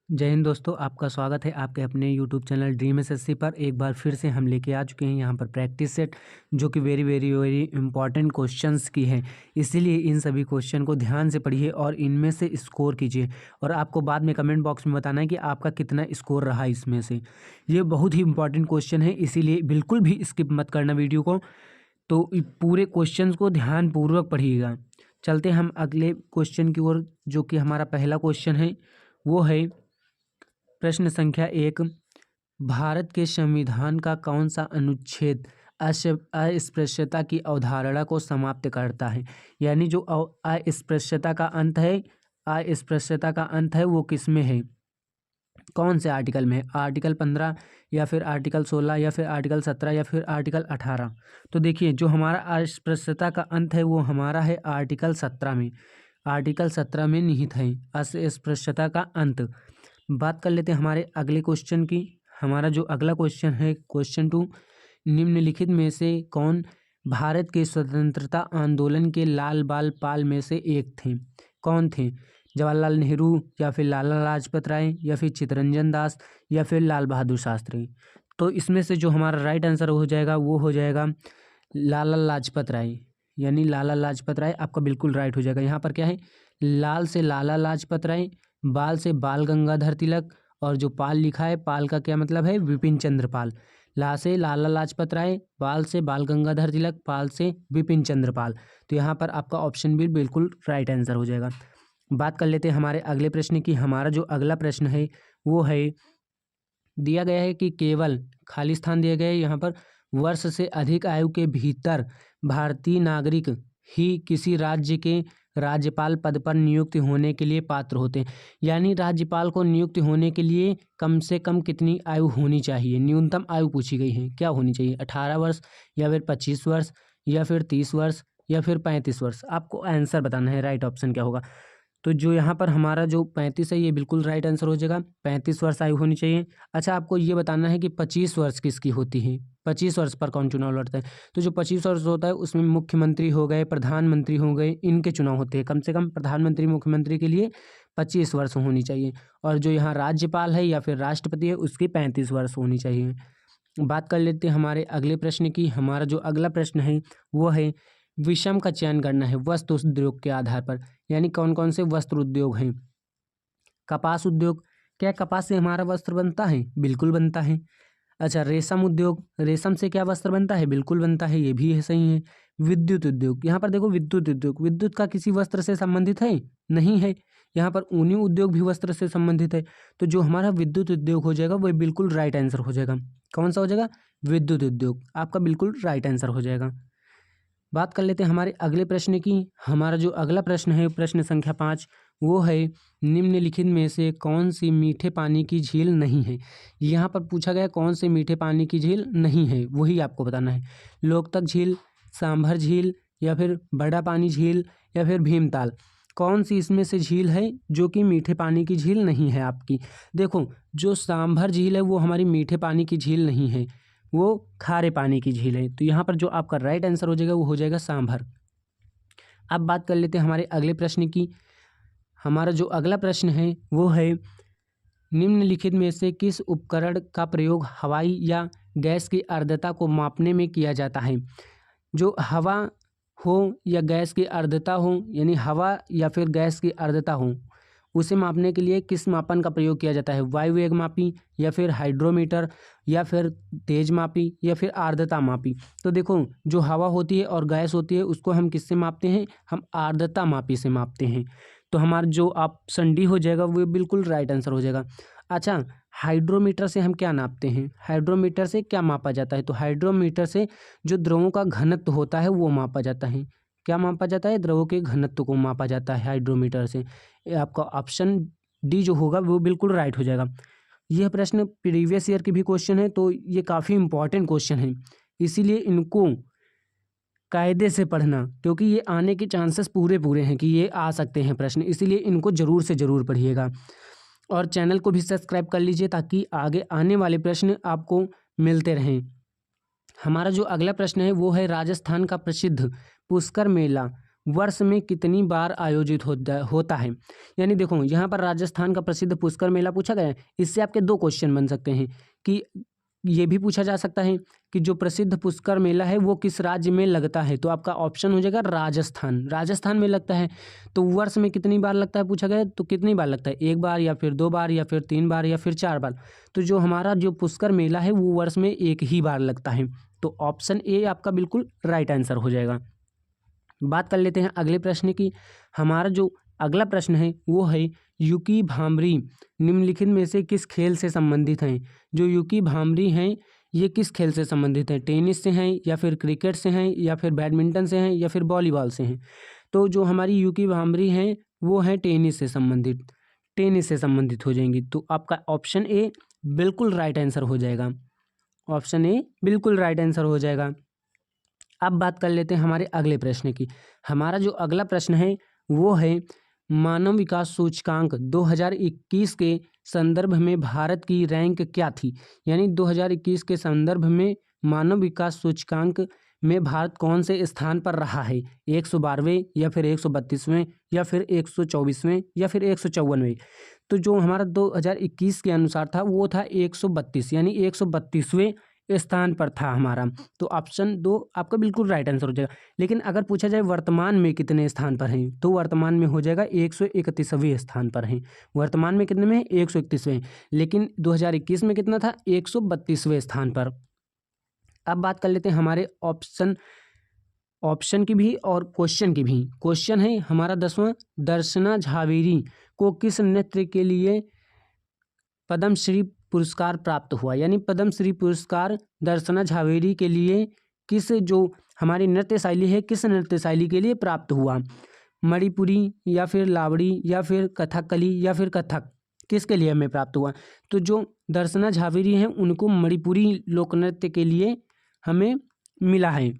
जय हिंद दोस्तों, आपका स्वागत है आपके अपने यूट्यूब चैनल ड्रीम एसएससी पर। एक बार फिर से हम लेके आ चुके हैं यहाँ पर प्रैक्टिस सेट, जो कि very very very important questions की है। इसीलिए इन सभी क्वेश्चन को ध्यान से पढ़िए और इनमें से स्कोर कीजिए। और आपको बाद में कमेंट बॉक्स में बताना है कि आपका कितना स्कोर रहा इसमें से। ये बहुत ही इंपॉर्टेंट क्वेश्चन है, इसीलिए बिल्कुल भी स्किप मत करना वीडियो को। तो पूरे क्वेश्चन को ध्यानपूर्वक पढ़िएगा। चलते हम अगले क्वेश्चन की ओर, जो कि हमारा पहला क्वेश्चन है। वो है प्रश्न संख्या 1। भारत के संविधान का कौन सा अनुच्छेद अस्पृश्यता की अवधारणा को समाप्त करता है? यानी जो अस्पृश्यता का अंत है, अस्पृश्यता का अंत है वो किस में है, कौन से आर्टिकल में है? आर्टिकल 15 या फिर आर्टिकल 16 या फिर आर्टिकल 17 या फिर आर्टिकल 18? तो देखिए, जो हमारा अस्पृश्यता का अंत है वो हमारा है आर्टिकल 17 में। आर्टिकल 17 में निहित है अस्पृश्यता का अंत। बात कर लेते हैं हमारे अगले क्वेश्चन की। हमारा जो अगला क्वेश्चन है क्वेश्चन 2। निम्नलिखित में से कौन भारत के स्वतंत्रता आंदोलन के लाल बाल पाल में से एक थे? कौन थे? जवाहरलाल नेहरू या फिर लाला लाजपत राय या फिर चित्तरंजन दास या फिर लाल बहादुर शास्त्री? तो इसमें से जो हमारा राइट आंसर हो जाएगा वो हो जाएगा लाला लाजपत राय। यानी लाला लाजपत राय आपका बिल्कुल राइट हो जाएगा। यहाँ पर क्या है, लाल से लाला लाजपत राय, बाल से बाल गंगाधर तिलक, और जो पाल लिखा है, पाल का क्या मतलब है, विपिन चंद्र पाल। ला से लाला लाजपत राय, बाल से बाल गंगाधर तिलक, पाल से विपिन चंद्र पाल। तो यहाँ पर आपका ऑप्शन भी बिल्कुल राइट आंसर हो जाएगा। बात कर लेते हैं हमारे अगले प्रश्न की। हमारा जो अगला प्रश्न है वो है, दिया गया है कि केवल खाली स्थान दिया गया है यहाँ पर, वर्ष से अधिक आयु के भीतर भारतीय नागरिक ही किसी राज्य के राज्यपाल पद पर नियुक्त होने के लिए पात्र होते हैं। यानी राज्यपाल को नियुक्त होने के लिए कम से कम कितनी आयु होनी चाहिए? न्यूनतम आयु पूछी गई है, क्या होनी चाहिए? 18 वर्ष या फिर 25 वर्ष या फिर 30 वर्ष या फिर 35 वर्ष? आपको आंसर बताना है, राइट ऑप्शन क्या होगा। तो जो यहाँ पर हमारा जो 35 है ये बिल्कुल राइट आंसर हो जाएगा। 35 वर्ष आयु होनी चाहिए। अच्छा, आपको ये बताना है कि 25 वर्ष किसकी होती है, 25 वर्ष पर कौन चुनाव लड़ता है? तो जो 25 वर्ष होता है उसमें मुख्यमंत्री हो गए, प्रधानमंत्री हो गए, इनके चुनाव होते हैं। कम से कम प्रधानमंत्री मुख्यमंत्री के लिए 25 वर्ष होनी चाहिए। और जो यहाँ राज्यपाल है या फिर राष्ट्रपति है उसकी 35 वर्ष होनी चाहिए। बात कर लेते हैं हमारे अगले प्रश्न की। हमारा जो अगला प्रश्न है वो है, विषम का चयन करना है वस्त्र उद्योग के आधार पर। यानी कौन कौन से वस्त्र उद्योग हैं? कपास उद्योग, क्या कपास से हमारा वस्त्र बनता है? बिल्कुल बनता है। अच्छा, रेशम उद्योग, रेशम से क्या वस्त्र बनता है? बिल्कुल बनता है, ये भी है, सही है। विद्युत उद्योग, यहाँ पर देखो विद्युत उद्योग, विद्युत का किसी वस्त्र से संबंधित है? नहीं है। यहाँ पर ऊनी उद्योग भी वस्त्र से संबंधित है। तो जो हमारा विद्युत उद्योग हो जाएगा वो बिल्कुल राइट आंसर हो जाएगा। कौन सा हो जाएगा? विद्युत उद्योग, आपका बिल्कुल राइट आंसर हो जाएगा। बात कर लेते हैं हमारे अगले प्रश्न की। हमारा जो अगला प्रश्न है प्रश्न संख्या 5, वो है, निम्नलिखित में से कौन सी मीठे पानी की झील नहीं है? यहाँ पर पूछा गया कौन से मीठे पानी की झील नहीं है, वही आपको बताना है। लोकतक झील, सांभर झील या फिर बड़ा पानी झील या फिर भीमताल? कौन सी इसमें से झील है जो कि मीठे पानी की झील नहीं है आपकी? देखो, जो सांभर झील है वो हमारी मीठे पानी की झील नहीं है, वो खारे पानी की झील है। तो यहाँ पर जो आपका राइट आंसर हो जाएगा वो हो जाएगा सांभर। अब बात कर लेते हैं हमारे अगले प्रश्न की। हमारा जो अगला प्रश्न है वो है, निम्नलिखित में से किस उपकरण का प्रयोग हवाई या गैस की आर्द्रता को मापने में किया जाता है? जो हवा हो या गैस की आर्द्रता हो, यानी हवा या फिर गैस की आर्द्रता हो, उसे मापने के लिए किस मापन का प्रयोग किया जाता है? वायु वेग मापी या फिर हाइड्रोमीटर या फिर तेज मापी या फिर आर्द्रता मापी? तो देखो, जो हवा होती है और गैस होती है उसको हम किससे मापते हैं? हम आर्द्रता मापी से मापते हैं। तो हमारा जो ऑप्शन डी हो जाएगा वो बिल्कुल राइट आंसर हो जाएगा। अच्छा, हाइड्रोमीटर से हम क्या नापते हैं? हाइड्रोमीटर से क्या मापा जाता है? तो हाइड्रोमीटर से जो द्रवों का घनत्व होता है वो मापा जाता है। क्या मापा जाता है? द्रवों के घनत्व को मापा जाता है हाइड्रोमीटर से। ये आपका ऑप्शन डी जो होगा वो बिल्कुल राइट हो जाएगा। यह प्रश्न प्रीवियस ईयर की भी क्वेश्चन है, तो ये काफ़ी इंपॉर्टेंट क्वेश्चन है, इसीलिए इनको कायदे से पढ़ना, क्योंकि ये आने के चांसेस पूरे पूरे हैं कि ये आ सकते हैं प्रश्न, इसीलिए इनको ज़रूर से ज़रूर पढ़िएगा। और चैनल को भी सब्सक्राइब कर लीजिए ताकि आगे आने वाले प्रश्न आपको मिलते रहें। हमारा जो अगला प्रश्न है वो है, राजस्थान का प्रसिद्ध पुष्कर मेला वर्ष में कितनी बार आयोजित होता है। यानी देखो यहाँ पर राजस्थान का प्रसिद्ध पुष्कर मेला पूछा गया है। इससे आपके दो क्वेश्चन बन सकते हैं कि ये भी पूछा जा सकता है कि जो प्रसिद्ध पुष्कर मेला है वो किस राज्य में लगता है, तो आपका ऑप्शन हो जाएगा राजस्थान। राजस्थान में लगता है तो वर्ष में कितनी बार लगता है पूछा गया, तो कितनी बार लगता है, एक बार या फिर दो बार या फिर तीन बार या फिर चार बार। तो जो हमारा जो पुष्कर मेला है वो वर्ष में एक ही बार लगता है, तो ऑप्शन ए आपका बिल्कुल राइट आंसर हो जाएगा। बात कर लेते हैं अगले प्रश्न की। हमारा जो अगला प्रश्न है वो है यूकी भांभरी निम्नलिखित में से किस खेल से संबंधित हैं। जो यूकी भांभरी हैं ये किस खेल से संबंधित हैं, टेनिस से हैं या फिर क्रिकेट से हैं या फिर बैडमिंटन से हैं या फिर वॉलीबॉल से हैं। तो जो हमारी यूकी भांभरी हैं वो हैं टेनिस से संबंधित, टेनिस से संबंधित हो जाएंगी। तो आपका ऑप्शन ए बिल्कुल राइट आंसर हो जाएगा, ऑप्शन ए बिल्कुल राइट आंसर हो जाएगा। अब बात कर लेते हैं हमारे अगले प्रश्न की। हमारा जो अगला प्रश्न है वो है मानव विकास सूचकांक 2021 के संदर्भ में भारत की रैंक क्या थी। यानी 2021 के संदर्भ में मानव विकास सूचकांक में भारत कौन से स्थान पर रहा है, 112वें या फिर 132वें या फिर 124वें या फिर 154वें। तो जो हमारा 2021 के अनुसार था वो था 132, यानी 132वें स्थान पर था हमारा। तो ऑप्शन दो आपका बिल्कुल राइट आंसर हो जाएगा। लेकिन अगर पूछा जाए वर्तमान में कितने स्थान पर हैं, तो वर्तमान में हो जाएगा 131वें स्थान पर हैं। वर्तमान में कितने में 131वें, लेकिन 2021 में कितना था 132वें स्थान पर। अब बात कर लेते हैं हमारे ऑप्शन की भी और क्वेश्चन की भी। क्वेश्चन है हमारा 10वां, दर्शना झावेरी को किस नृत्य के लिए पद्मश्री पुरस्कार प्राप्त हुआ। यानी पद्मश्री पुरस्कार दर्शना झावेरी के लिए किस जो हमारी नृत्य शैली है किस नृत्य शैली के लिए प्राप्त हुआ, मणिपुरी या फिर लावड़ी या फिर कथकली या फिर कथक, किसके लिए हमें प्राप्त हुआ। तो जो दर्शना झावेरी हैं उनको मणिपुरी लोक नृत्य के लिए हमें मिला है।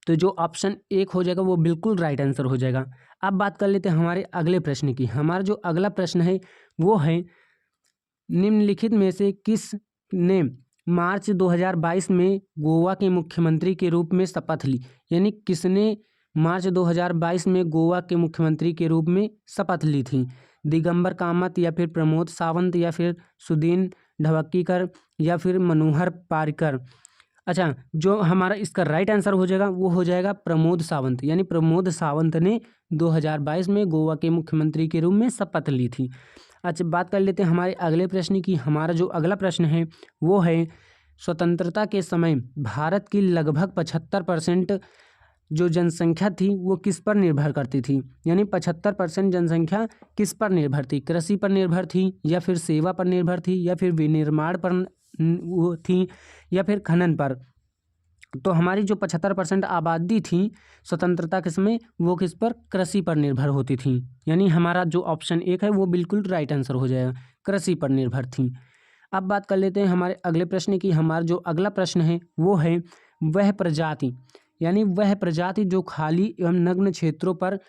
तो जो ऑप्शन एक हो जाएगा वो बिल्कुल राइट आंसर हो जाएगा। अब बात कर लेते हैं हमारे अगले प्रश्न की। हमारा जो अगला प्रश्न है वो है निम्नलिखित में से किस ने मार्च 2022 में गोवा के मुख्यमंत्री के रूप में शपथ ली। यानी किसने मार्च 2022 में गोवा के मुख्यमंत्री के रूप में शपथ ली थी, दिगंबर कामत या फिर प्रमोद सावंत या फिर सुदीन ढवक्कीकर या फिर मनोहर पारिकर। अच्छा, जो हमारा इसका राइट आंसर हो जाएगा वो हो जाएगा प्रमोद सावंत। यानी प्रमोद सावंत ने 2022 में गोवा के मुख्यमंत्री के रूप में शपथ ली थी। अच्छा, बात कर लेते हैं हमारे अगले प्रश्न की। हमारा जो अगला प्रश्न है वो है स्वतंत्रता के समय भारत की लगभग 75% जो जनसंख्या थी वो किस पर निर्भर करती थी। यानी 75% जनसंख्या किस पर निर्भर थी, कृषि पर निर्भर थी या फिर सेवा पर निर्भर थी या फिर विनिर्माण पर वो थी या फिर खनन पर। तो हमारी जो 75% आबादी थी स्वतंत्रता के समय वो किस पर, कृषि पर निर्भर होती थी। यानी हमारा जो ऑप्शन एक है वो बिल्कुल राइट आंसर हो जाएगा, कृषि पर निर्भर थी। अब बात कर लेते हैं हमारे अगले प्रश्न की। हमारा जो अगला प्रश्न है वो है वह प्रजाति, यानी वह प्रजाति जो खाली एवं नग्न क्षेत्रों पर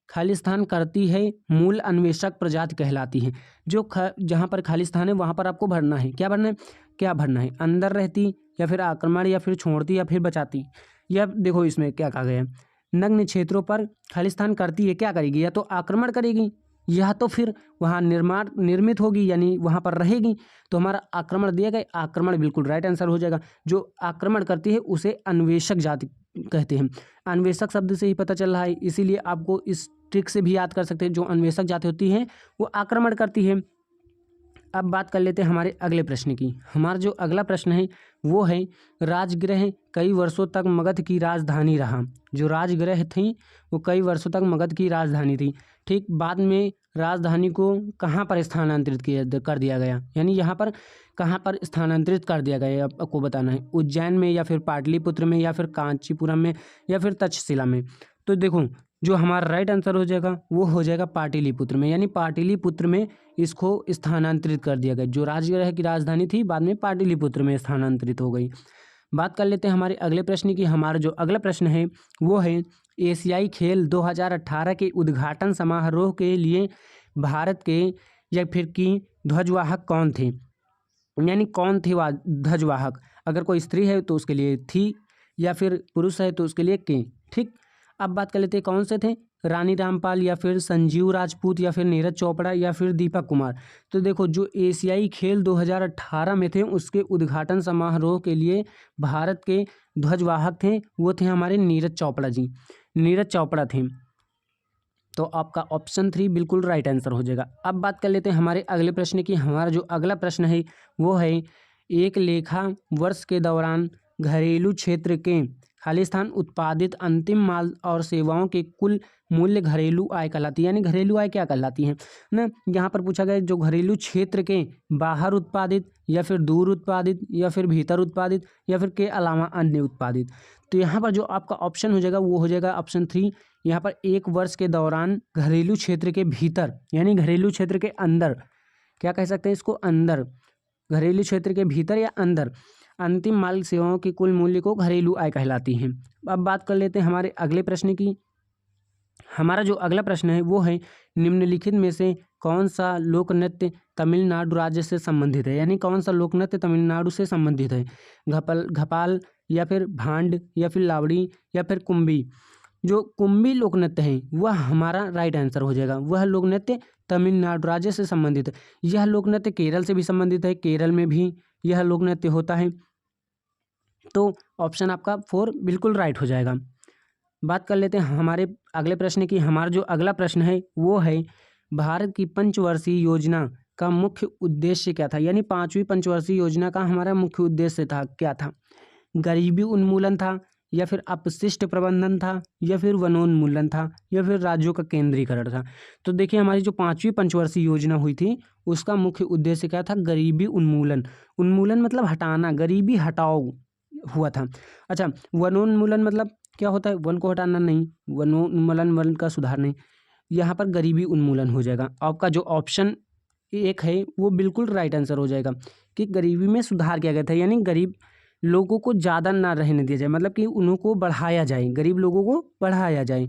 खाली स्थान करती है मूल अन्वेषक प्रजाति कहलाती है। जो जहाँ पर खाली स्थान है वहाँ पर आपको भरना है, क्या भरना है, क्या भरना है, अंदर रहती या फिर आक्रमण या फिर छोड़ती या फिर बचाती। या देखो इसमें क्या कहा गया है, नग्न क्षेत्रों पर खाली स्थान करती है, क्या करेगी, या तो आक्रमण करेगी या तो फिर वहाँ निर्मित होगी यानी वहाँ पर रहेगी। तो हमारा आक्रमण दिया गया, आक्रमण बिल्कुल राइट आंसर हो जाएगा। जो आक्रमण करती है उसे अन्वेषक जाति कहते हैं। अन्वेषक शब्द से ही पता चल रहा है, इसीलिए आपको इस ट्रिक से भी याद कर सकते हैं। जो अन्वेषक जाति होती है वो आक्रमण करती है। अब बात कर लेते हैं हमारे अगले प्रश्न की। हमारा जो अगला प्रश्न है वो है राजगृह कई वर्षों तक मगध की राजधानी रहा। जो राजगृह थी वो कई वर्षों तक मगध की राजधानी थी। ठीक, बाद में राजधानी को कहाँ पर स्थानांतरित कर दिया गया, यानी यहाँ पर कहाँ पर स्थानांतरित कर दिया गया आपको बताना है, उज्जैन में या फिर पाटलिपुत्र में या फिर कांचीपुरम में या फिर तक्षशिला में। तो देखो जो हमारा राइट आंसर हो जाएगा वो हो जाएगा पाटलिपुत्र में। यानी पाटलिपुत्र में इसको स्थानांतरित कर दिया गया। जो राजगृह की राजधानी थी बाद में पाटलिपुत्र में स्थानांतरित हो गई। बात कर लेते हैं हमारे अगले प्रश्न की। हमारा जो अगला प्रश्न है वो है एशियाई खेल 2018 के उद्घाटन समारोह के लिए भारत के या फिर की ध्वजवाहक कौन थे। यानी कौन थे वह ध्वजवाहक, अगर कोई स्त्री है तो उसके लिए थी या फिर पुरुष है तो उसके लिए के। ठीक, अब बात कर लेते हैं कौन से थे, रानी रामपाल या फिर संजीव राजपूत या फिर नीरज चोपड़ा या फिर दीपक कुमार। तो देखो जो एशियाई खेल 2018 में थे उसके उद्घाटन समारोह के लिए भारत के ध्वजवाहक थे वो थे हमारे नीरज चोपड़ा जी, नीरज चोपड़ा थे। तो आपका ऑप्शन 3 बिल्कुल राइट आंसर हो जाएगा। अब बात कर लेते हैं हमारे अगले प्रश्न की। हमारा जो अगला प्रश्न है वो है एक लेखा वर्ष के दौरान घरेलू क्षेत्र के खालिस्तान उत्पादित अंतिम माल और सेवाओं के कुल मूल्य घरेलू आय कहलाती है। यानी घरेलू आय क्या कहलाती है ना, यहाँ पर पूछा गया जो घरेलू क्षेत्र के बाहर उत्पादित या फिर दूर उत्पादित या फिर भीतर उत्पादित या फिर के अलावा अन्य उत्पादित। तो यहाँ पर जो आपका ऑप्शन हो जाएगा वो हो जाएगा ऑप्शन 3। यहाँ पर एक वर्ष के दौरान घरेलू क्षेत्र के भीतर यानी घरेलू क्षेत्र के अंदर, क्या कह सकते हैं इसको, अंदर, घरेलू क्षेत्र के भीतर या अंदर अंतिम माल सेवाओं के कुल मूल्य को घरेलू आय कहलाती है। अब बात कर लेते हैं हमारे अगले प्रश्न की। हमारा जो अगला प्रश्न है वो है निम्नलिखित में से कौन सा लोक नृत्य तमिलनाडु राज्य से संबंधित है। यानी कौन सा लोक नृत्य तमिलनाडु से संबंधित है, घपाल या फिर भांड या फिर लावड़ी या फिर कुंभी। जो कुंभी लोक नृत्य है वह हमारा राइट आंसर हो जाएगा। वह लोक नृत्य तमिलनाडु राज्य से संबंधित है। यह लोक नृत्य केरल से भी संबंधित है, केरल में भी यह लोक नृत्य होता है। तो ऑप्शन आपका 4 बिल्कुल राइट हो जाएगा। बात कर लेते हैं हमारे अगले प्रश्न की। हमारा जो अगला प्रश्न है वो है भारत की पंचवर्षीय योजना का मुख्य उद्देश्य क्या था। यानी 5वीं पंचवर्षीय योजना का हमारा मुख्य उद्देश्य था क्या था, गरीबी उन्मूलन था या फिर अपशिष्ट प्रबंधन था या फिर वनोन्मूलन था या फिर राज्यों का केंद्रीकरण था। तो देखिए हमारी जो 5वीं पंचवर्षीय योजना हुई थी उसका मुख्य उद्देश्य क्या था, गरीबी उन्मूलन। उन्मूलन मतलब हटाना, गरीबी हटाओ हुआ था। अच्छा, वनोन्मूलन मतलब क्या होता है, वन को हटाना नहीं, वनोन्मूलन वन का सुधार नहीं। यहाँ पर गरीबी उन्मूलन हो जाएगा। आपका जो ऑप्शन 1 है वो बिल्कुल राइट आंसर हो जाएगा कि गरीबी में सुधार किया गया था। यानी गरीब लोगों को ज़्यादा ना रहने दिया जाए, मतलब कि उनको बढ़ाया जाए, गरीब लोगों को बढ़ाया जाए,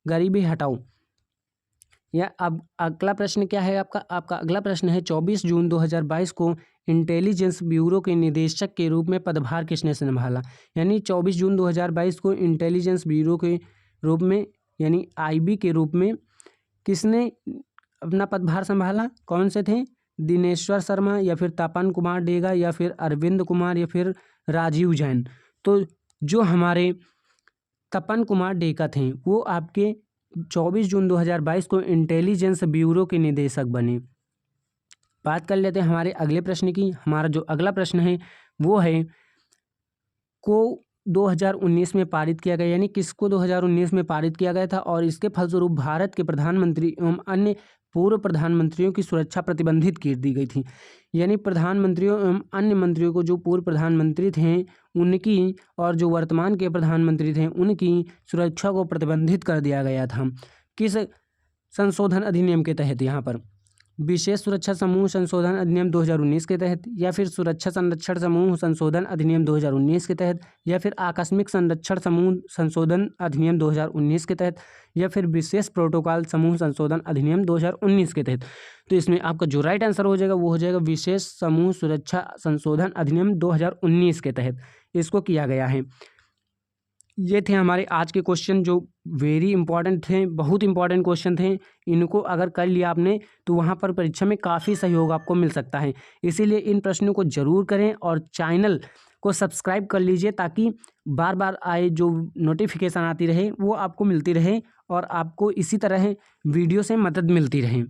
गरीबी हटाओ। या अब अगला प्रश्न क्या है आपका अगला प्रश्न है 24 जून 2022 को इंटेलिजेंस ब्यूरो के निदेशक के रूप में पदभार किसने संभाला। यानी 24 जून 2022 को इंटेलिजेंस ब्यूरो के रूप में यानी आईबी के रूप में किसने अपना पदभार संभाला, कौन से थे, दिनेश्वर शर्मा या फिर तपन कुमार डेगा या फिर अरविंद कुमार या फिर राजीव जैन। तो जो हमारे तपन कुमार डेगा थे वो आपके 24 जून 2022 को इंटेलिजेंस ब्यूरो के निदेशक बने। बात कर लेते हैं हमारे अगले प्रश्न की। हमारा जो अगला प्रश्न है वो है को 2019 में पारित किया गया, यानी किसको 2019 में पारित किया गया था और इसके फलस्वरूप भारत के प्रधानमंत्री एवं अन्य पूर्व प्रधानमंत्रियों की सुरक्षा प्रतिबंधित कर दी गई थी। यानी प्रधानमंत्रियों एवं अन्य मंत्रियों को, जो पूर्व प्रधानमंत्री थे उनकी और जो वर्तमान के प्रधानमंत्री थे उनकी सुरक्षा को प्रतिबंधित कर दिया गया था। किस संशोधन अधिनियम के तहत, यहाँ पर विशेष सुरक्षा समूह संशोधन अधिनियम 2019 के तहत या फिर सुरक्षा संरक्षण समूह संशोधन अधिनियम 2019 के तहत या फिर आकस्मिक संरक्षण समूह संशोधन अधिनियम 2019 के तहत या फिर विशेष प्रोटोकॉल समूह संशोधन अधिनियम 2019 के तहत। तो इसमें आपका जो राइट आंसर हो जाएगा वो हो जाएगा विशेष समूह सुरक्षा संशोधन अधिनियम 2019 के तहत इसको किया गया है। ये थे हमारे आज के क्वेश्चन जो वेरी इंपॉर्टेंट थे, बहुत इंपॉर्टेंट क्वेश्चन थे। इनको अगर कर लिया आपने तो वहाँ पर परीक्षा में काफ़ी सहयोग आपको मिल सकता है। इसीलिए इन प्रश्नों को ज़रूर करें और चैनल को सब्सक्राइब कर लीजिए ताकि बार बार आए जो नोटिफिकेशन आती रहे वो आपको मिलती रहे और आपको इसी तरह वीडियो से मदद मिलती रहे।